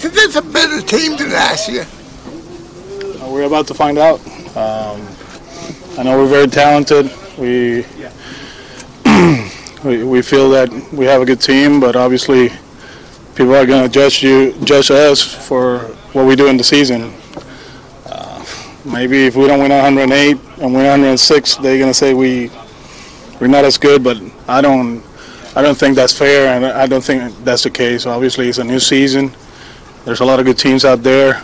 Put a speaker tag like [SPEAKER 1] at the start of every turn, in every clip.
[SPEAKER 1] Is this a better team than last year?
[SPEAKER 2] We're about to find out. I know we're very talented. We feel that we have a good team, but obviously people are going to judge us for what we do in the season. Maybe if we don't win 108 and win 106, they're going to say we're not as good. But I don't think that's fair, and I don't think that's the case. Obviously, it's a new season. There's a lot of good teams out there.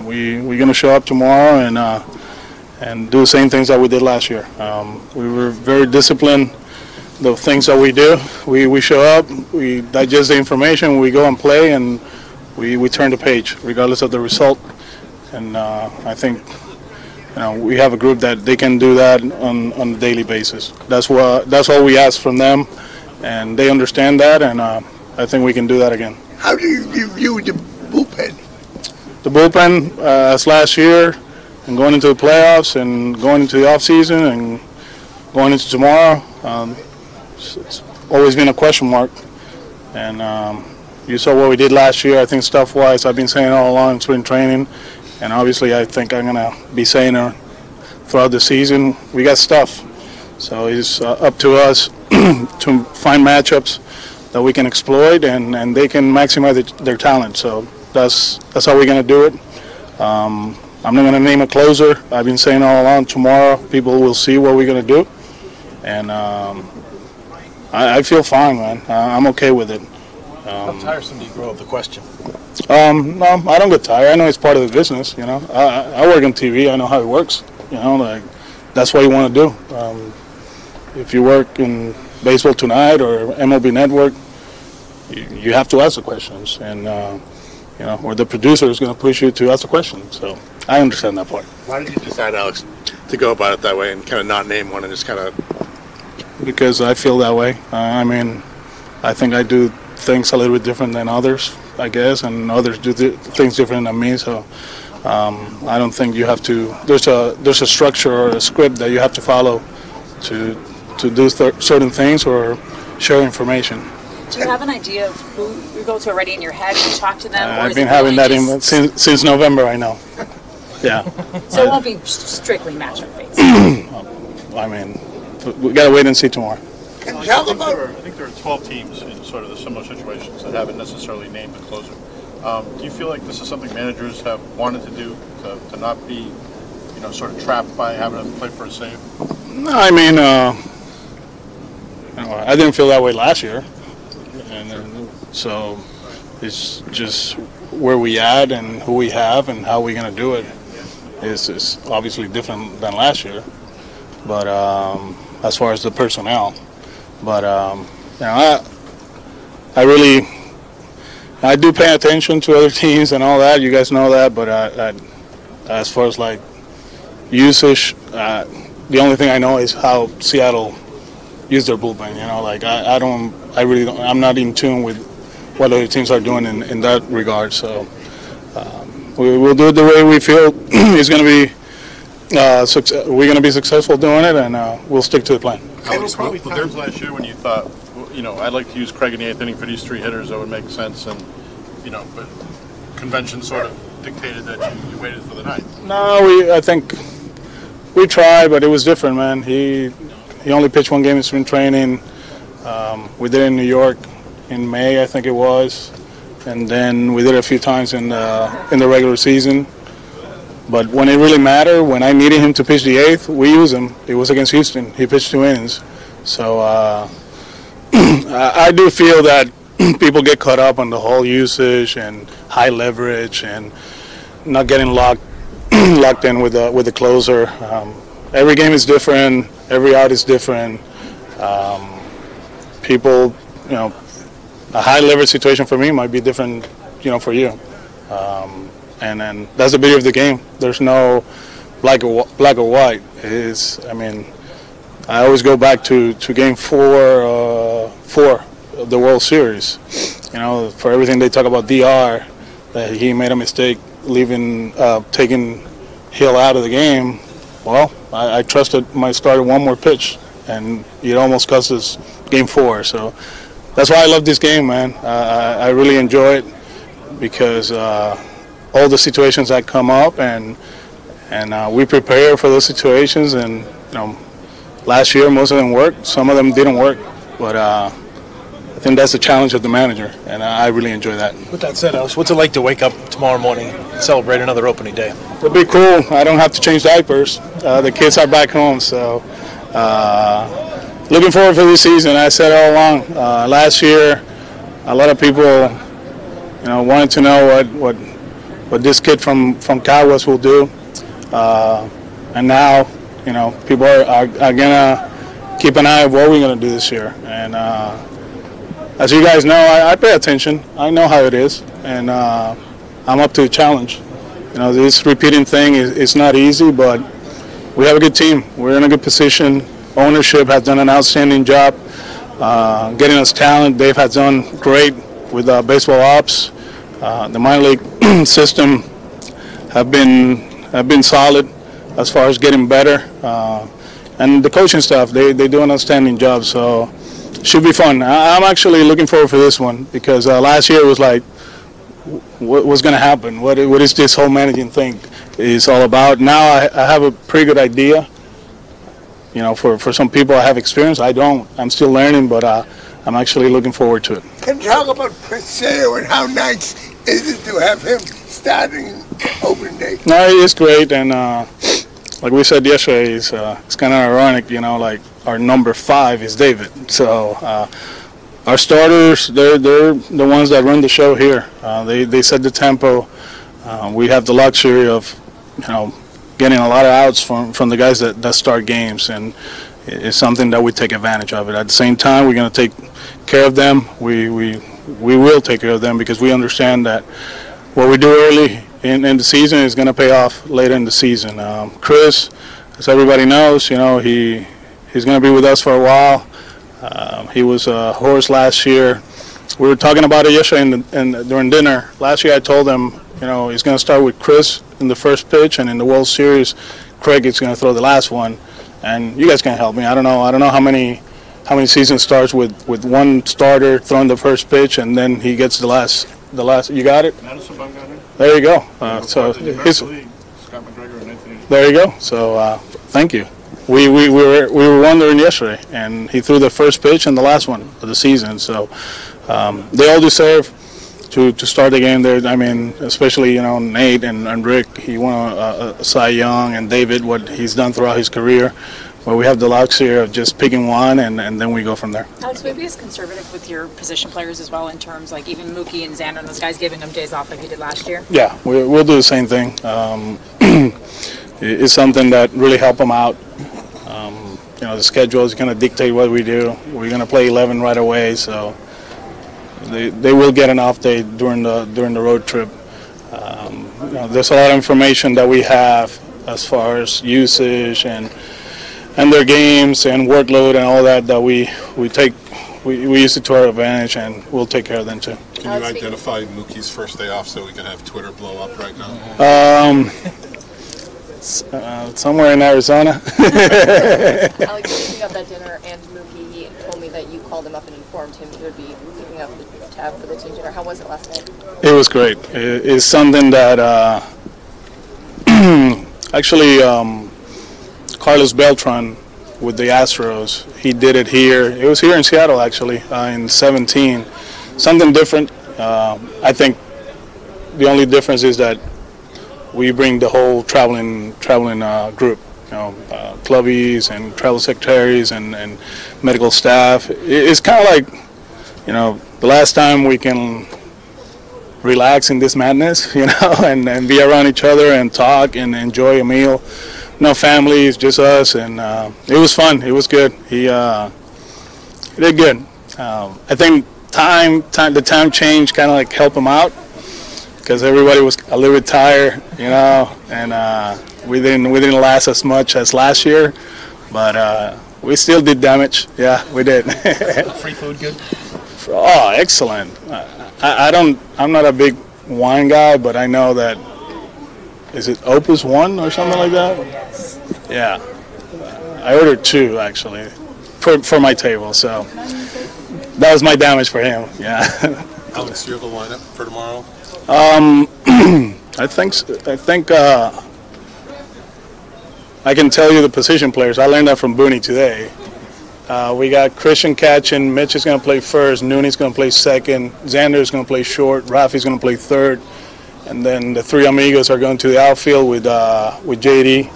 [SPEAKER 2] We're going to show up tomorrow and do the same things that we did last year. We were very disciplined. The things that we do, we show up, we digest the information, we go and play, and we turn the page regardless of the result. And I think we have a group that they can do that on a daily basis. That's all we ask from them, and they understand that, and I think we can do that again.
[SPEAKER 1] How do you view the bullpen?
[SPEAKER 2] The bullpen, as last year, and going into the playoffs, and going into the off season, and going into tomorrow, it's always been a question mark. And you saw what we did last year. I think stuff-wise, I've been saying all along in spring training, and obviously I think I'm going to be saying it throughout the season. We got stuff. So it's up to us to find matchups that we can exploit, and they can maximize their talent. So that's how we're going to do it. I'm not going to name a closer. I've been saying all along, tomorrow people will see what we're going to do. And I feel fine, man. I'm okay with it.
[SPEAKER 3] How tiresome do you grow up the question?
[SPEAKER 2] No, I don't get tired. I know it's part of the business, you know. I work on TV. I know how it works, you know. Like, that's what you want to do. If you work in baseball tonight or MLB Network, you have to ask the questions. And, or the producer is going to push you to ask the question. So I understand that part.
[SPEAKER 4] Why did you decide, Alex, to go about it that way and kind of not name one and just kind of...
[SPEAKER 2] Because I feel that way. I think I do things a little bit different than others, I guess, and others do things different than me. So I don't think you have to. There's a structure or a script that you have to follow to do certain things or share information.
[SPEAKER 5] Do you have an idea of who you go to already in your head? You talk to them?
[SPEAKER 2] I've been having that since November. I know. Yeah.
[SPEAKER 5] So it won't be strictly matchup based.
[SPEAKER 2] We got to wait and see tomorrow.
[SPEAKER 6] I think there are 12 teams in sort of the similar situations that haven't necessarily named the closer. Do you feel like this is something managers have wanted to do to not be, sort of trapped by having to play for a save?
[SPEAKER 2] No, I didn't feel that way last year, and so it's just where we at and who we have and how we're going to do it is obviously different than last year. But as far as the personnel, but I do pay attention to other teams and all that. You guys know that. But as far as like usage, the only thing I know is how Seattle use their bullpen. I'm not in tune with what other teams are doing in that regard. So we'll do it the way we feel it's going to be. We're going to be successful doing it, and we'll stick to the plan.
[SPEAKER 6] There was last year when you thought, I'd like to use Craig in the 8th inning for these 3 hitters. That would make sense, and but convention sort of dictated that you waited for the 9th.
[SPEAKER 2] No, I think we tried, but it was different, man. He only pitched 1 game in spring training. We did it in New York in May, I think it was, and then we did it a few times in the regular season. But when it really mattered, when I needed him to pitch the 8th, we used him. It was against Houston. He pitched 2 innings. So I do feel that people get caught up on the whole usage and high leverage and not getting locked in with the closer. Every game is different. Every out is different. People, a high leverage situation for me might be different, for you. And then that's the beauty of the game. There's no black or white. I always go back to Game 4 of the World Series. For everything they talk about DR, that he made a mistake taking Hill out of the game. Well, I trusted my starter one more pitch, and it almost cost us Game 4. So that's why I love this game, man. I really enjoy it. because all the situations that come up, and we prepare for those situations. And last year most of them worked, some of them didn't work, but I think that's the challenge of the manager, and I really enjoy that.
[SPEAKER 3] With that said, Alex, what's it like to wake up tomorrow morning and celebrate another opening day?
[SPEAKER 2] It'll be cool. I don't have to change diapers. The kids are back home, so looking forward for this season. I said all along, last year, a lot of people, wanted to know what this kid from Caguas will do, and now, people are gonna keep an eye on what we're gonna do this year. And as you guys know, I pay attention. I know how it is, and I'm up to the challenge. This repeating thing is not easy, but we have a good team. We're in a good position. Ownership has done an outstanding job getting us talent. Dave has done great with baseball ops. The minor league system have been solid as far as getting better, and the coaching staff, they do an outstanding job. So should be fun. I'm actually looking forward for this one because last year it was like, what's going to happen? What is this whole managing thing is all about? Now I have a pretty good idea. For some people I have experience. I don't. I'm still learning, but I'm actually looking forward to it.
[SPEAKER 1] Can you talk about Priscilla and how nice is it to have him starting opening day?
[SPEAKER 2] No, it's great, and like we said yesterday, it's kind of ironic, like our number 5 is David. So our starters, they're the ones that run the show here. They set the tempo. We have the luxury of, getting a lot of outs from the guys that start games, and it's something that we take advantage of it. At the same time, we're going to take care of them. We will take care of them because we understand that what we do early in the season is going to pay off later in the season. Chris, as everybody knows, he's going to be with us for a while. He was a horse last year. We were talking about it yesterday during dinner. Last year I told him, he's going to start with Chris in the first pitch, and in the World Series, Craig is going to throw the last one. And you guys can help me. I don't know how many season starts with one starter throwing the first pitch, and then he gets the last. You got it?
[SPEAKER 6] Madison Bumgarner.
[SPEAKER 2] There you go.
[SPEAKER 6] Scott McGregor and Anthony.
[SPEAKER 2] There you go. So thank you. We were wondering yesterday, and he threw the first pitch and the last one of the season. So they all deserve to start the game there. I mean, especially Nate and Rick. He won a Cy Young, and David, what he's done throughout his career. But we have the luxury of just picking one, and then we go from there.
[SPEAKER 5] Alex, will you be as conservative with your position players as well in terms like even Mookie and Xander and those guys giving them days off like you did last year?
[SPEAKER 2] Yeah, we'll do the same thing. It's something that really help them out. The schedule is going to dictate what we do. We're going to play 11 right away, so they will get an off day during the road trip. There's a lot of information that we have as far as usage and their games and workload and all that we use it to our advantage, and we'll take care of them too.
[SPEAKER 4] Can you identify Mookie's first day off so we can have Twitter blow up right now?
[SPEAKER 2] Somewhere in Arizona.
[SPEAKER 7] Alex, speaking of that dinner and Mookie, he told me that you called him up and informed him he would be picking up the tab for the team dinner. How was it last night?
[SPEAKER 2] It was great. It's something that actually Carlos Beltran with the Astros, he did it here. It was here in Seattle actually in 17. Something different. I think the only difference is that we bring the whole traveling group, clubbies and travel secretaries and medical staff. It's kind of like, the last time we can relax in this madness, and be around each other and talk and enjoy a meal. No families, just us, and it was fun. It was good. He did good. I think the time change kind of like helped him out, because everybody was a little bit tired, and we didn't last as much as last year, but we still did damage. Yeah, we did.
[SPEAKER 3] Free food good?
[SPEAKER 2] Oh, excellent. I'm not a big wine guy, but I know that, is it Opus 1 or something like that? Yeah. I ordered 2 actually for my table, so that was my damage for him. Yeah.
[SPEAKER 4] Alex, do you have a lineup for tomorrow?
[SPEAKER 2] I think I can tell you the position players. I learned that from Booney today. We got Christian catching. Mitch is going to play first. Nooney's going to play second. Xander is going to play short. Rafi's going to play third. And then the three amigos are going to the outfield with JD,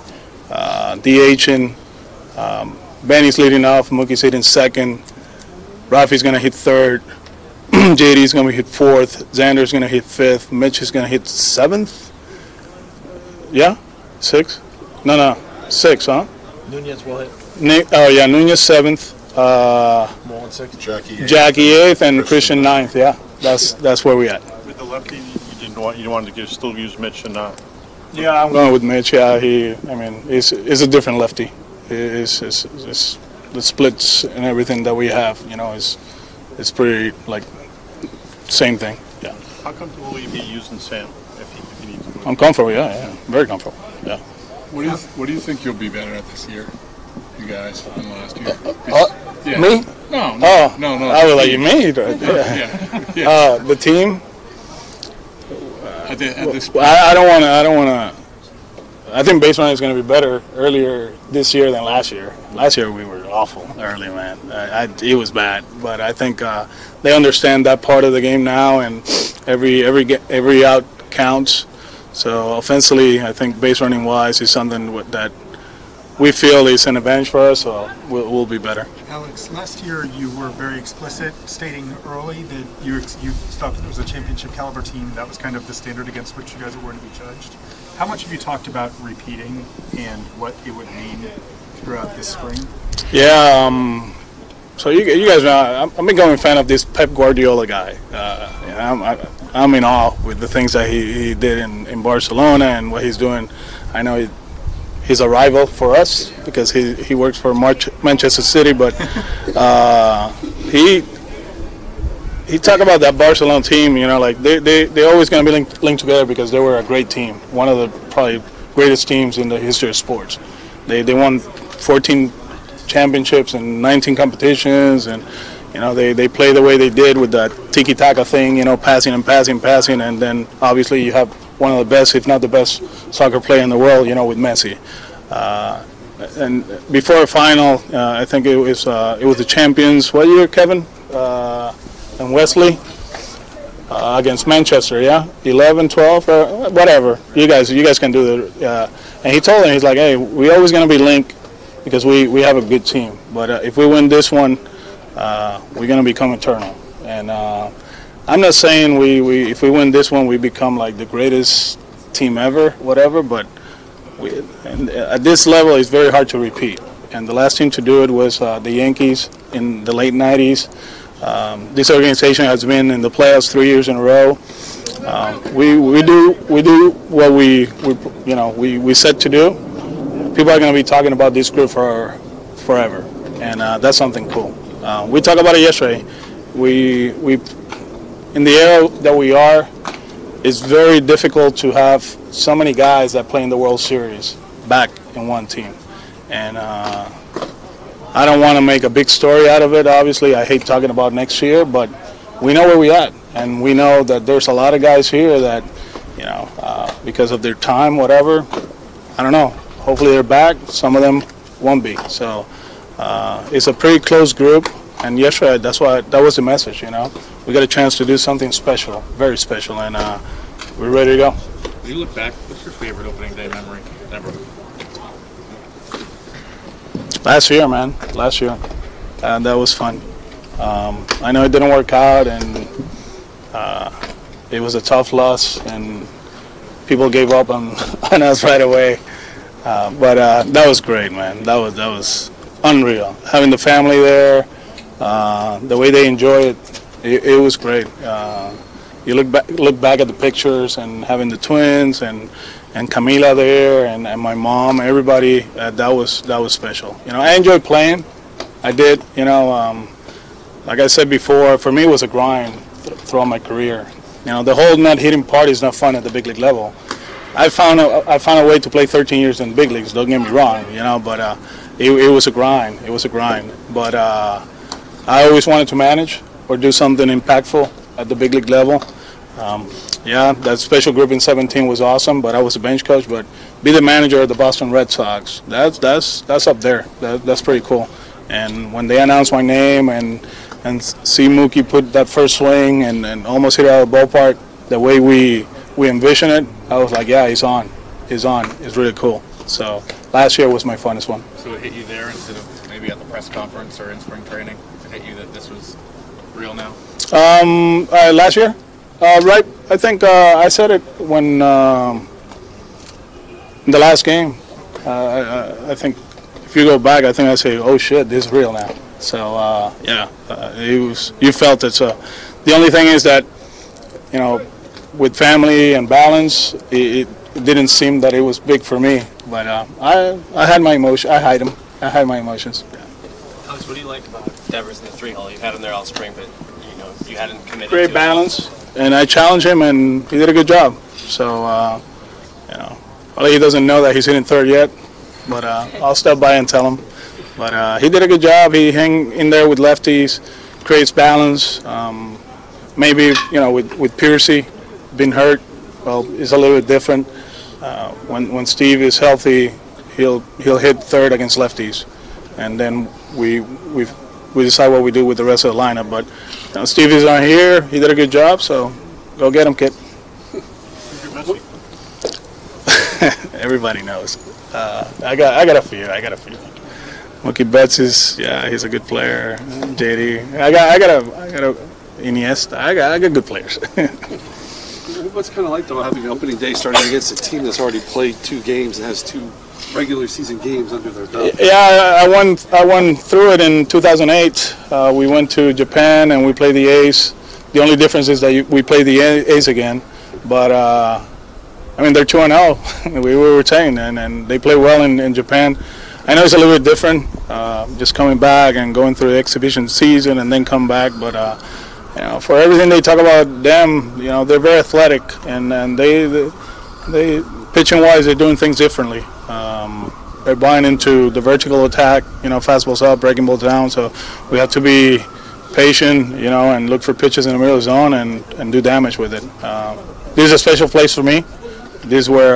[SPEAKER 2] DHing. Benny's leading off. Mookie's hitting second. Rafi's going to hit third. JD's going to hit fourth. Xander's going to hit fifth. Mitch is going to hit seventh. Yeah? Six? No. 6, huh?
[SPEAKER 3] Nunez will hit.
[SPEAKER 2] Nunez 7th.
[SPEAKER 3] Mullen 6th.
[SPEAKER 2] Jackie 8th, and Christian 9th. Yeah, that's where we at.
[SPEAKER 6] With the lefty, you wanted to still use Mitch and not.
[SPEAKER 2] Yeah, I'm going with Mitch. Yeah, he's a different lefty. It's the splits and everything that we have. It's pretty like same thing. Yeah.
[SPEAKER 6] How comfortable will you be using Sam if he needs to?
[SPEAKER 2] I'm comfortable. Yeah, very comfortable. Yeah.
[SPEAKER 4] What do you think you'll be better at this year, you guys, than last year?
[SPEAKER 2] Yeah. Me?
[SPEAKER 4] No.
[SPEAKER 2] I was like, you me?
[SPEAKER 4] Yeah.
[SPEAKER 2] The team.
[SPEAKER 4] At this
[SPEAKER 2] point. I don't want to. I think baseline is going to be better earlier this year than last year. Last year we were awful early, man. It was bad, but I think they understand that part of the game now, and every out counts. So offensively, I think base running wise is something that we feel is an advantage for us. So we'll be better.
[SPEAKER 8] Alex, last year you were very explicit, stating early that you thought it was a championship caliber team. That was kind of the standard against which you guys were going to be judged. How much have you talked about repeating and what it would mean throughout this spring?
[SPEAKER 2] Yeah. So you guys know I'm a going fan of this Pep Guardiola guy. I'm in awe with the things that he did in Barcelona and what he's doing. I know he's a rival for us because he works for Manchester City, but he talked about that Barcelona team. Like they're always going to be linked together because they were a great team, one of the probably greatest teams in the history of sports. They won 14 championships and 19 competitions, and they play the way they did with that tiki-taka thing, passing, and then obviously you have one of the best, if not the best, soccer player in the world, with Messi. And before a final, I think it was the champions. What year, Kevin? And Wesley against Manchester, yeah, 11, 12, or whatever. You guys can do the. And he told him, he's like, hey, we're always going to be linked because we have a good team. But if we win this one, we're going to become eternal. And I'm not saying if we win this one, we become like the greatest team ever, whatever. But at this level, it's very hard to repeat. And the last team to do it was the Yankees in the late 90s. This organization has been in the playoffs 3 years in a row. We do what we set to do. People are going to be talking about this group for forever, and that's something cool. We talked about it yesterday. We in the era that we are, it's very difficult to have so many guys that play in the World Series back in one team, and I don't want to make a big story out of it. Obviously, I hate talking about next year, but we know where we're at, and we know that there's a lot of guys here that, because of their time, whatever, I don't know. Hopefully they're back. Some of them won't be. So it's a pretty close group, and yesterday that was the message. We got a chance to do something special, very special, and we're ready to go.
[SPEAKER 9] When you look back, what's your favorite opening day memory ever?
[SPEAKER 2] Last year, man. Last year. That was fun. I know it didn't work out, and it was a tough loss, and people gave up on us right away. But that was great, man. That was unreal. Having the family there, the way they enjoy it was great. You look back at the pictures and having the twins and Camila there and my mom, everybody. That was special. I enjoyed playing. I did. Like I said before, for me it was a grind throughout my career. The whole not hitting part is not fun at the big league level. I found a way to play 13 years in the big leagues. Don't get me wrong, but it was a grind. It was a grind. But I always wanted to manage or do something impactful at the big league level. Yeah, that special group in 17 was awesome, but I was a bench coach. But be the manager of the Boston Red Sox, that's up there. That's pretty cool. And when they announced my name and see Mookie put that first swing and almost hit it out of the ballpark, the way we envision it, I was like, yeah, he's on. It's really cool. So last year was my funnest one.
[SPEAKER 9] So it hit you there instead of maybe at the press conference or in spring training? It hit you that this was real now?
[SPEAKER 2] Last year? Right, I think I said it when in the last game. I think if you go back, I think I say, "Oh shit, this is real now." So yeah, you felt it. So the only thing is that, you know, with family and balance, it didn't seem that it was big for me. But I had my emotion. I hide them. I hide my emotions.
[SPEAKER 10] Alex, what do you like about Devers in the 3-hole? You've had him there all spring, but you hadn't committed.
[SPEAKER 2] Great
[SPEAKER 10] to
[SPEAKER 2] balance. And I challenged him, and he did a good job. So, you know, probably he doesn't know that he's hitting third yet, but I'll step by and tell him. But he did a good job. He hang in there with lefties, creates balance. Maybe, you know, with Piercy, been hurt, well, it's a little bit different. When Steve is healthy, he'll hit third against lefties, and then we decide what we do with the rest of the lineup. But Stevie's not here. He did a good job, so go get him, kid. Everybody knows. I got a few. Mookie Betts he's a good player. JD. I got a Iniesta. I got good players.
[SPEAKER 11] What's it kind of like though having an opening day starting against a team that's already played 2 games and has 2 regular season games under their belt?
[SPEAKER 2] Yeah, I won through it in 2008. We went to Japan and we played the A's. The only difference is that we played the A's again. But I mean, they're 2-0. We were retained, and they play well in Japan. I know it's a little bit different, just coming back and going through the exhibition season and then come back. But you know, for everything they talk about them, you know, they're very athletic, and they pitching wise, they're doing things differently. They're buying into the vertical attack, you know, fastballs up, breaking balls down. So we have to be patient, you know, and look for pitches in the middle of the zone and do damage with it. This is a special place for me. This is where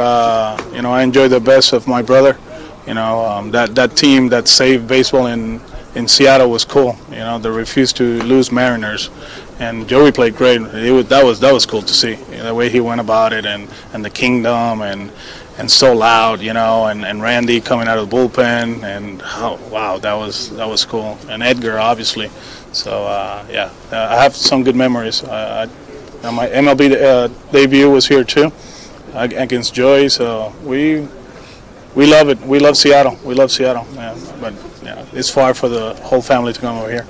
[SPEAKER 2] you know, I enjoy the best of my brother. You know, that team that saved baseball in Seattle was cool. You know, they refused to lose Mariners, and Joey played great. That was cool to see, you know, the way he went about it, and the kingdom and so loud, you know, and Randy coming out of the bullpen, and oh, wow, that was cool. And Edgar, obviously. So yeah, I have some good memories. My MLB debut was here too, against Joey. So we love it. We love Seattle. Yeah, but yeah, it's far for the whole family to come over here.